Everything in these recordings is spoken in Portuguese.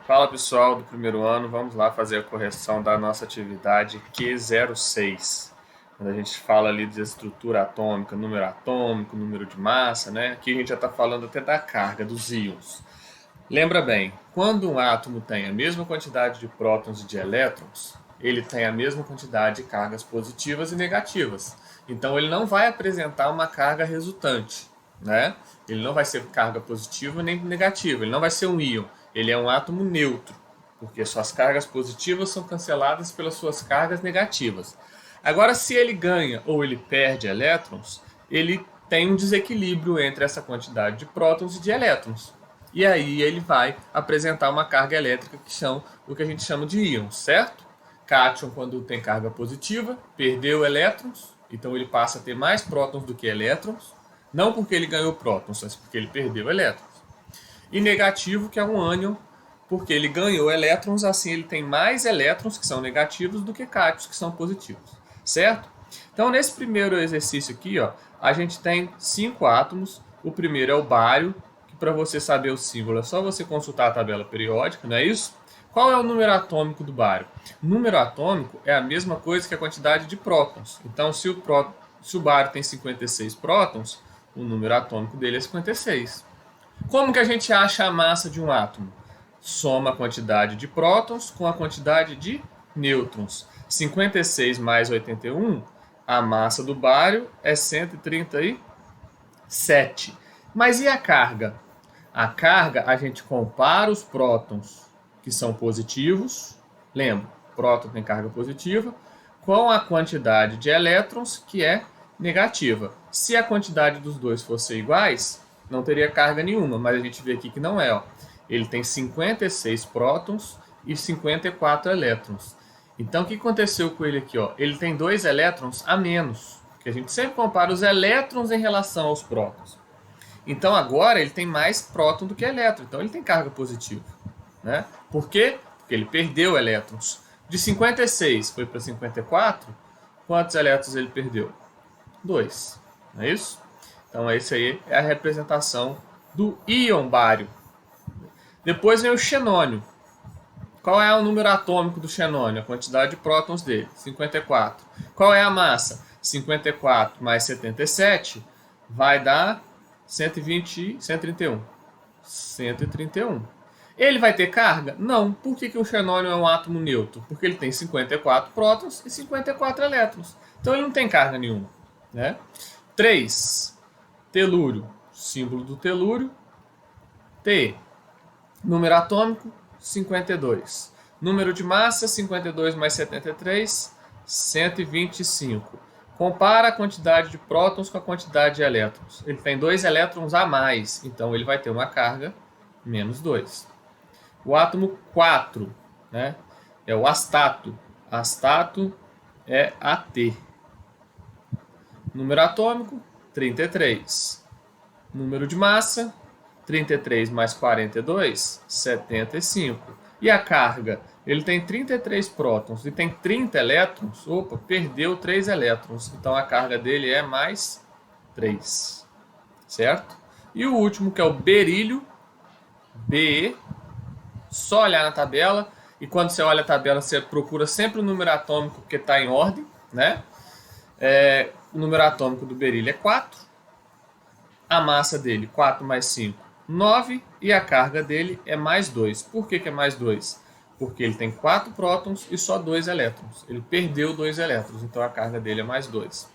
Fala pessoal do primeiro ano, vamos lá fazer a correção da nossa atividade Q06. Quando a gente fala ali de estrutura atômica, número atômico, número de massa, né? Aqui a gente já está falando até da carga, dos íons. Lembra bem, quando um átomo tem a mesma quantidade de prótons e de elétrons, ele tem a mesma quantidade de cargas positivas e negativas. Então ele não vai apresentar uma carga resultante, né? Ele não vai ser carga positiva nem negativa, ele não vai ser um íon, ele é um átomo neutro, porque suas cargas positivas são canceladas pelas suas cargas negativas. Agora, se ele ganha ou ele perde elétrons, ele tem um desequilíbrio entre essa quantidade de prótons e de elétrons. E aí ele vai apresentar uma carga elétrica que são o que a gente chama de íons, certo? Cátion, quando tem carga positiva, perdeu elétrons, então ele passa a ter mais prótons do que elétrons, não porque ele ganhou prótons, mas porque ele perdeu elétrons. E negativo, que é um ânion, porque ele ganhou elétrons, assim ele tem mais elétrons que são negativos do que cátions que são positivos, certo? Então nesse primeiro exercício aqui, ó, a gente tem 5 átomos. O primeiro é o bário, que para você saber o símbolo é só você consultar a tabela periódica, não é isso? Qual é o número atômico do bário? O número atômico é a mesma coisa que a quantidade de prótons. Então se o bário tem 56 prótons, o número atômico dele é 56. Como que a gente acha a massa de um átomo? Soma a quantidade de prótons com a quantidade de nêutrons. 56 mais 81, a massa do bário é 137. Mas e a carga? A carga, a gente compara os prótons, que são positivos, lembra, próton tem carga positiva, com a quantidade de elétrons, que é negativa. Se a quantidade dos dois fosse iguais, não teria carga nenhuma, mas a gente vê aqui que não é. Ó. Ele tem 56 prótons e 54 elétrons. Então, o que aconteceu com ele aqui? Ó? Ele tem 2 elétrons a menos, porque a gente sempre compara os elétrons em relação aos prótons. Então, agora ele tem mais próton do que elétron, então ele tem carga positiva. Né? Por quê? Porque ele perdeu elétrons. De 56 foi para 54, quantos elétrons ele perdeu? 2. Não é isso? Então, esse aí é a representação do íon bário. Depois vem o xenônio. Qual é o número atômico do xenônio? A quantidade de prótons dele, 54. Qual é a massa? 54 mais 77 vai dar 120, 131. 131. Ele vai ter carga? Não. Por que o xenônio é um átomo neutro? Porque ele tem 54 prótons e 54 elétrons. Então ele não tem carga nenhuma. Né? 3. Telúrio. Símbolo do telúrio. T. Número atômico, 52. Número de massa, 52 mais 73, 125. Compara a quantidade de prótons com a quantidade de elétrons. Ele tem 2 elétrons a mais, então ele vai ter uma carga menos 2. O átomo 4, né, é o astato. Astato é AT. Número atômico, 33. Número de massa, 33 mais 42, 75. E a carga? Ele tem 33 prótons e tem 30 elétrons. Opa, perdeu 3 elétrons. Então a carga dele é mais 3. Certo? E o último, que é o berílio, Be. Só olhar na tabela. E quando você olha a tabela, você procura sempre o número atômico, porque está em ordem. Né? O número atômico do berílio é 4. A massa dele, 4 mais 5, 9. E a carga dele é mais 2. Por que é mais 2? Porque ele tem 4 prótons e só 2 elétrons. Ele perdeu 2 elétrons, então a carga dele é mais 2.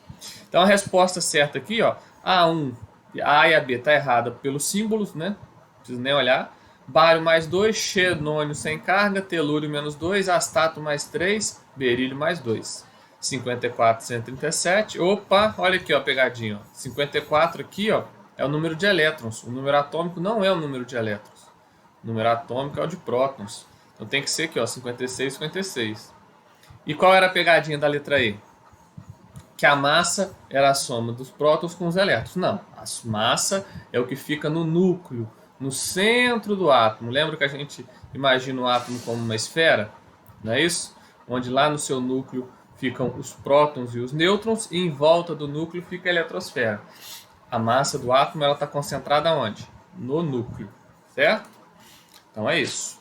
Então a resposta certa aqui, ó, A1, A e a B está errada pelos símbolos, né? Não precisa nem olhar. Bário mais 2, xenônio sem carga, telúrio menos 2, astato mais 3, berílio mais 2. 54, 137. Opa, olha aqui, ó, pegadinha. Ó. 54 aqui, ó, é o número de elétrons. O número atômico não é o número de elétrons. O número atômico é o de prótons. Então tem que ser aqui, ó, 56, 56. E qual era a pegadinha da letra E? Que a massa era a soma dos prótons com os elétrons. Não, a massa é o que fica no núcleo, no centro do átomo. Lembra que a gente imagina o átomo como uma esfera? Não é isso? Onde lá no seu núcleo ficam os prótons e os nêutrons e em volta do núcleo fica a eletrosfera. A massa do átomo está concentrada onde? No núcleo, certo? Então é isso.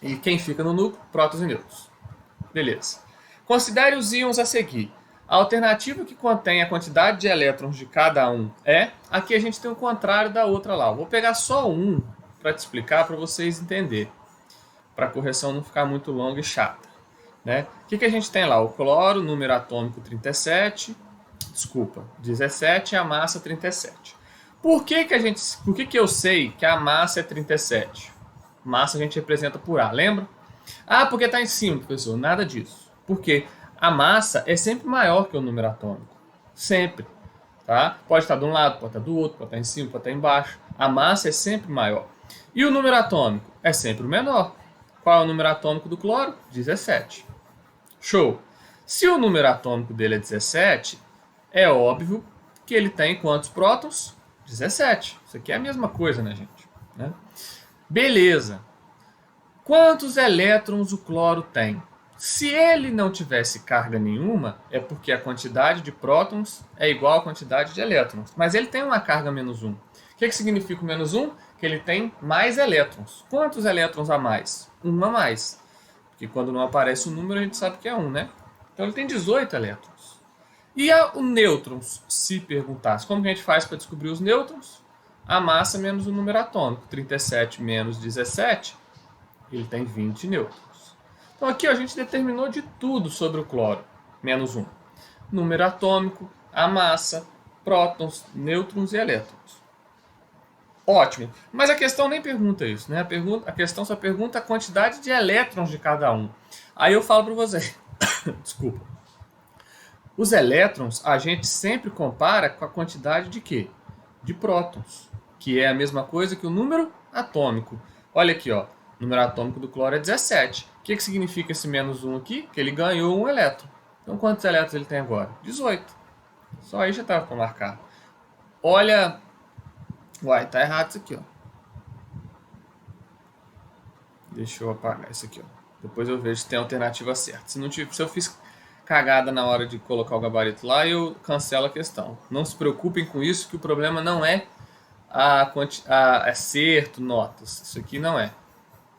E quem fica no núcleo? Prótons e nêutrons. Beleza. Considere os íons a seguir. A alternativa que contém a quantidade de elétrons de cada um é... Aqui a gente tem o contrário da outra lá. Eu vou pegar só um para te explicar, para vocês entenderem. Para a correção não ficar muito longa e chata. Né? O que a gente tem lá? O cloro, número atômico 37... Desculpa, 17 e a massa 37. Por que eu sei que a massa é 37? Massa a gente representa por A, lembra? Ah, porque está em cima, professor. Nada disso. Porque a massa é sempre maior que o número atômico. Sempre. Tá? Pode estar de um lado, pode estar do outro, pode estar em cima, pode estar embaixo. A massa é sempre maior. E o número atômico é sempre o menor. Qual é o número atômico do cloro? 17. Show! Se o número atômico dele é 17, é óbvio que ele tem quantos prótons? 17. Isso aqui é a mesma coisa, né, gente? Né? Beleza. Quantos elétrons o cloro tem? Se ele não tivesse carga nenhuma, é porque a quantidade de prótons é igual à quantidade de elétrons. Mas ele tem uma carga -1. O que significa o -1? Que ele tem mais elétrons. Quantos elétrons a mais? Um a mais. Porque quando não aparece o número, a gente sabe que é 1, né? Então ele tem 18 elétrons. E o nêutrons, se perguntasse, como que a gente faz para descobrir os nêutrons? A massa menos o número atômico. 37 menos 17, ele tem 20 nêutrons. Então aqui a gente determinou de tudo sobre o cloro. -1. Número atômico, a massa, prótons, nêutrons e elétrons. Ótimo. Mas a questão nem pergunta isso, né? A questão só pergunta a quantidade de elétrons de cada um. Aí eu falo para você. Desculpa. Os elétrons a gente sempre compara com a quantidade de quê? De prótons, que é a mesma coisa que o número atômico. Olha aqui, ó. O número atômico do cloro é 17. O que significa esse -1 aqui? Que ele ganhou um elétron. Então quantos elétrons ele tem agora? 18. Só aí já estava para marcar. Olha... Uai, tá errado isso aqui, ó. Deixa eu apagar isso aqui, ó. Depois eu vejo se tem a alternativa certa. Se eu fiz cagada na hora de colocar o gabarito lá, eu cancelo a questão. Não se preocupem com isso, que o problema não é acerto, notas. Isso aqui não é.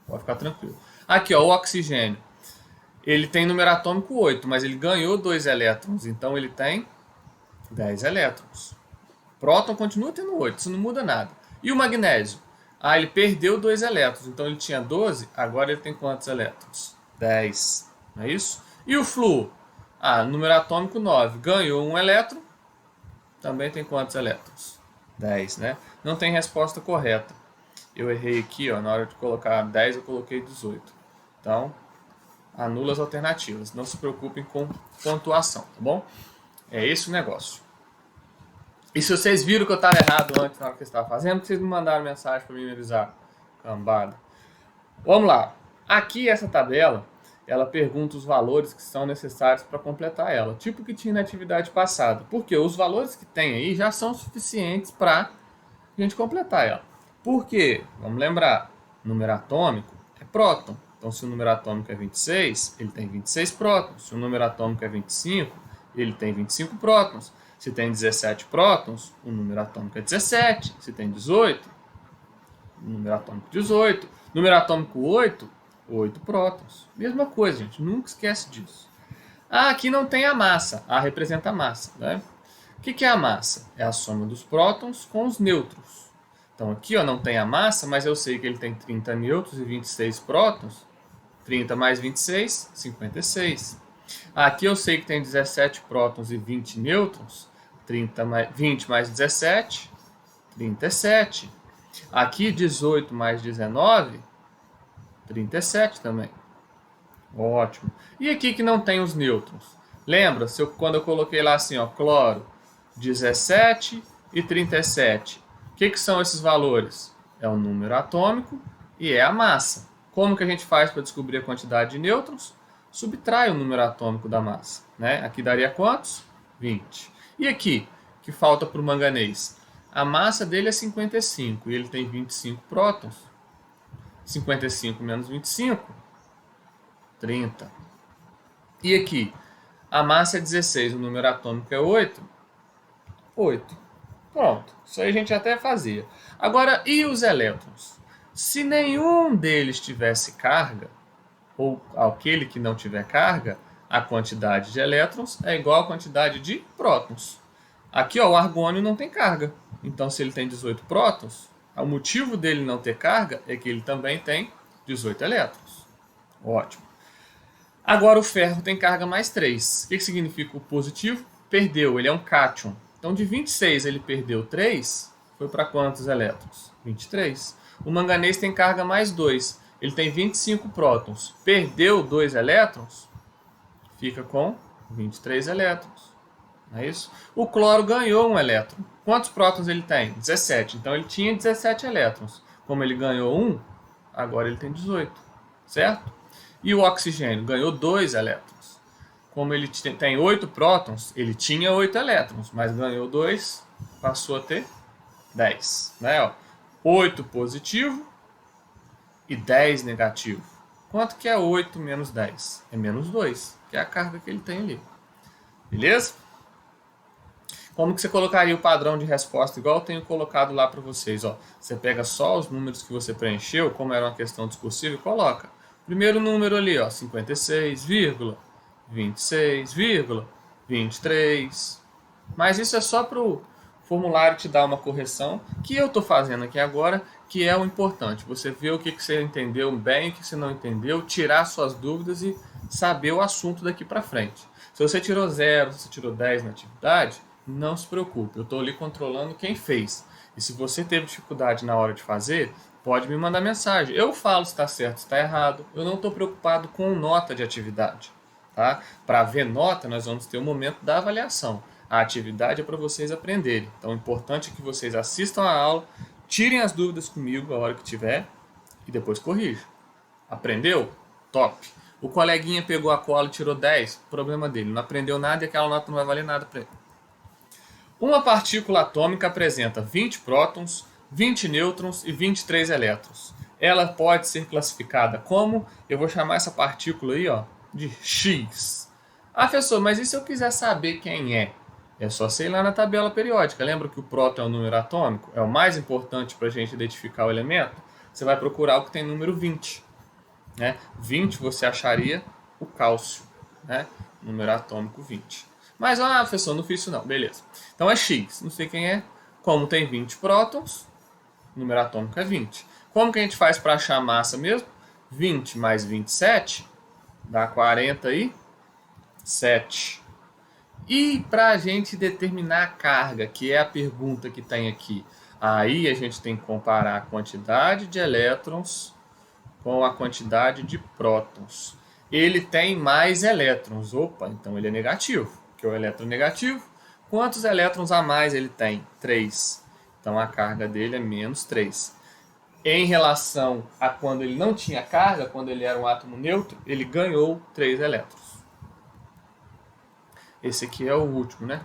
Pode ficar tranquilo. Aqui, ó, o oxigênio. Ele tem número atômico 8, mas ele ganhou 2 elétrons. Então ele tem 10 elétrons. Próton continua tendo 8, isso não muda nada. E o magnésio? Ah, ele perdeu 2 elétrons. Então ele tinha 12, agora ele tem quantos elétrons? 10. Não é isso? E o flúor? Ah, número atômico 9. Ganhou 1 elétron. Também tem quantos elétrons? 10, né? Não tem resposta correta. Eu errei aqui, ó, na hora de colocar 10 eu coloquei 18. Então, anula as alternativas. Não se preocupem com pontuação, tá bom? É esse o negócio. E se vocês viram que eu estava errado antes na hora que eu estava fazendo, que vocês me mandaram mensagem para me avisar. Cambada. Vamos lá. Aqui essa tabela, ela pergunta os valores que são necessários para completar ela. Tipo que tinha na atividade passada. Porque os valores que tem aí já são suficientes para a gente completar ela. Por quê? Vamos lembrar, número atômico é próton. Então, se o número atômico é 26, ele tem 26 prótons. Se o número atômico é 25, ele tem 25 prótons. Se tem 17 prótons, o número atômico é 17. Se tem 18, o número atômico é 18. Número atômico 8, 8 prótons. Mesma coisa, gente. Nunca esquece disso. Ah, aqui não tem a massa. A representa a massa, né? O que é a massa? É a soma dos prótons com os nêutrons. Então aqui, ó, não tem a massa, mas eu sei que ele tem 30 nêutrons e 26 prótons. 30 mais 26, 56. Aqui eu sei que tem 17 prótons e 20 nêutrons. 20 mais 17, 37. Aqui 18 mais 19, 37 também. Ótimo. E aqui que não tem os nêutrons? Lembra, quando eu coloquei lá assim, ó, cloro, 17 e 37. O que são esses valores? É o número atômico e é a massa. Como que a gente faz para descobrir a quantidade de nêutrons? Subtrai o número atômico da massa, né? Aqui daria quantos? 20. E aqui, que falta para o manganês? A massa dele é 55 e ele tem 25 prótons. 55 menos 25, 30. E aqui, a massa é 16, o número atômico é 8. 8. Pronto, isso aí a gente até fazia. Agora, e os elétrons? Se nenhum deles tivesse carga, ou aquele que não tiver carga, a quantidade de elétrons é igual à quantidade de prótons. Aqui, ó, o argônio não tem carga. Então, se ele tem 18 prótons, o motivo dele não ter carga é que ele também tem 18 elétrons. Ótimo. Agora o ferro tem carga mais 3. O que significa o positivo? Perdeu, ele é um cátion. Então, de 26 ele perdeu 3, foi para quantos elétrons? 23. O manganês tem carga mais 2. Ele tem 25 prótons. Perdeu 2 elétrons, fica com 23 elétrons. Não é isso? O cloro ganhou um elétron. Quantos prótons ele tem? 17. Então ele tinha 17 elétrons. Como ele ganhou 1, agora ele tem 18. Certo? E o oxigênio ganhou 2 elétrons. Como ele tem 8 prótons, ele tinha 8 elétrons, mas ganhou 2, passou a ter 10. Né? Ó, 8 positivo e 10 negativo. Quanto que é 8 menos 10? É menos 2, que é a carga que ele tem ali. Beleza? Como que você colocaria o padrão de resposta? Igual eu tenho colocado lá para vocês. Ó. Você pega só os números que você preencheu, como era uma questão discursiva, e coloca. Primeiro número ali, ó, 56,26,23. Mas isso é só para o formulário te dar uma correção, que eu estou fazendo aqui agora, que é o importante. Você vê o que você entendeu bem, o que você não entendeu, tirar suas dúvidas e saber o assunto daqui para frente. Se você tirou 0, se você tirou 10 na atividade, não se preocupe, eu estou ali controlando quem fez. E se você teve dificuldade na hora de fazer, pode me mandar mensagem. Eu falo se está certo, se está errado. Eu não estou preocupado com nota de atividade. Tá? Para ver nota, nós vamos ter o momento da avaliação. A atividade é para vocês aprenderem. Então, o importante é que vocês assistam a aula, tirem as dúvidas comigo a hora que tiver e depois corrijam. Aprendeu? Top! O coleguinha pegou a cola e tirou 10, problema dele. Não aprendeu nada e aquela nota não vai valer nada para ele. Uma partícula atômica apresenta 20 prótons, 20 nêutrons e 23 elétrons. Ela pode ser classificada como, eu vou chamar essa partícula aí, ó, de X. Ah, professor, mas e se eu quiser saber quem é? É só você ir lá na tabela periódica. Lembra que o próton é o número atômico? É o mais importante para a gente identificar o elemento? Você vai procurar o que tem número 20. Né? 20 você acharia o cálcio, né? Número atômico 20. Mas, professor, não fiz isso não. Beleza. Então é X. Não sei quem é. Como tem 20 prótons, o número atômico é 20. Como que a gente faz para achar a massa mesmo? 20 mais 27 dá 47. E para a gente determinar a carga, que é a pergunta que tem aqui, aí a gente tem que comparar a quantidade de elétrons com a quantidade de prótons. Ele tem mais elétrons. Opa, então ele é negativo. Que é o elétron negativo. Quantos elétrons a mais ele tem? 3. Então a carga dele é menos 3. Em relação a quando ele não tinha carga, quando ele era um átomo neutro, ele ganhou 3 elétrons. Esse aqui é o último, né?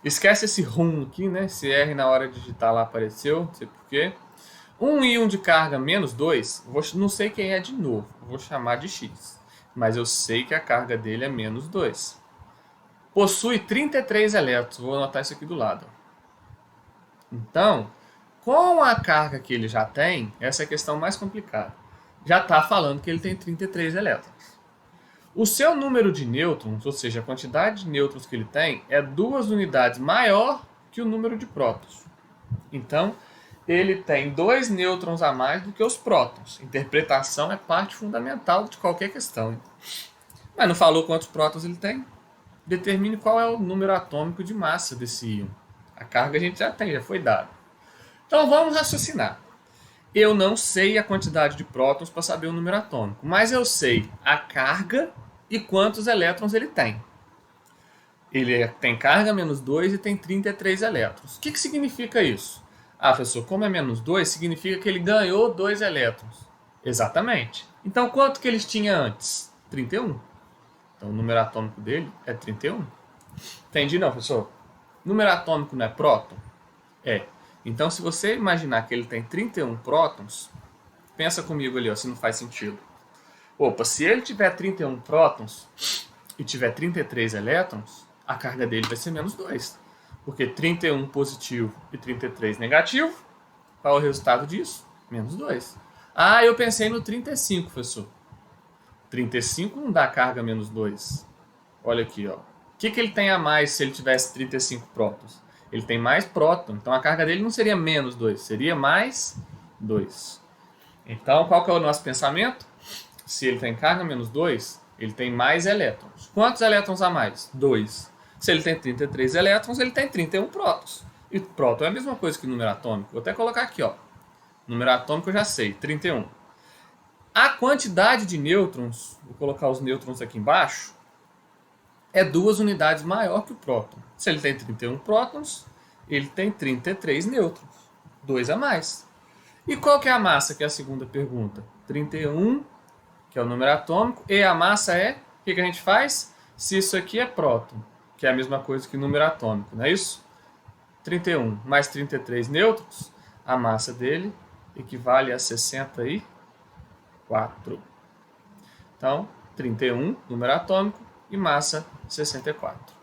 Esquece esse rum aqui, né? Esse R na hora de digitar lá apareceu, não sei porquê. Um íon de carga menos 2, não sei quem é de novo, vou chamar de X. Mas eu sei que a carga dele é menos 2. Possui 33 elétrons, vou anotar isso aqui do lado. Então, com a carga que ele já tem, essa é a questão mais complicada. Já está falando que ele tem 33 elétrons. O seu número de nêutrons, ou seja, a quantidade de nêutrons que ele tem, é 2 unidades maior que o número de prótons. Então, ele tem 2 nêutrons a mais do que os prótons. Interpretação é parte fundamental de qualquer questão. Mas não falou quantos prótons ele tem? Determine qual é o número atômico de massa desse íon. A carga a gente já tem, já foi dada. Então vamos raciocinar. Eu não sei a quantidade de prótons para saber o número atômico, mas eu sei a carga e quantos elétrons ele tem. Ele tem carga menos 2 e tem 33 elétrons. O que significa isso? Professor, como é menos 2, significa que ele ganhou 2 elétrons. Exatamente. Então quanto que eles tinham antes? 31. Então o número atômico dele é 31. Entendi não, professor? Número atômico não é próton? É. Então se você imaginar que ele tem 31 prótons, pensa comigo ali, ó, se não faz sentido. Opa, se ele tiver 31 prótons e tiver 33 elétrons, a carga dele vai ser menos 2. Porque 31 positivo e 33 negativo, qual é o resultado disso? Menos 2. Ah, eu pensei no 35, professor. 35 não dá carga menos 2. Olha aqui, ó. O que ele tem a mais se ele tivesse 35 prótons? Ele tem mais próton, então a carga dele não seria menos 2, seria mais 2. Então, qual que é o nosso pensamento? Se ele tem carga menos 2, ele tem mais elétrons. Quantos elétrons a mais? 2. Se ele tem 33 elétrons, ele tem 31 prótons. E próton é a mesma coisa que número atômico. Vou até colocar aqui, ó. Número atômico eu já sei, 31. A quantidade de nêutrons, vou colocar os nêutrons aqui embaixo, é 2 unidades maior que o próton. Se ele tem 31 prótons, ele tem 33 nêutrons. 2 a mais. E qual que é a massa, que é a segunda pergunta? 31, que é o número atômico, e a massa é, o que a gente faz? Se isso aqui é próton, que é a mesma coisa que o número atômico, não é isso? 31 mais 33 nêutrons, a massa dele equivale a 64. Então, 31, número atômico, e massa 64.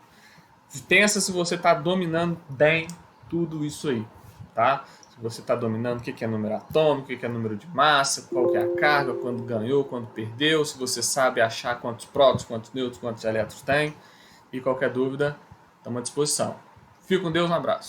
Pensa se você está dominando bem tudo isso aí, tá? Se você está dominando o que é número atômico, o que é número de massa, qual que é a carga, quando ganhou, quando perdeu, se você sabe achar quantos prótons, quantos nêutrons, quantos elétrons tem, e qualquer dúvida, estamos à disposição. Fique com Deus, um abraço.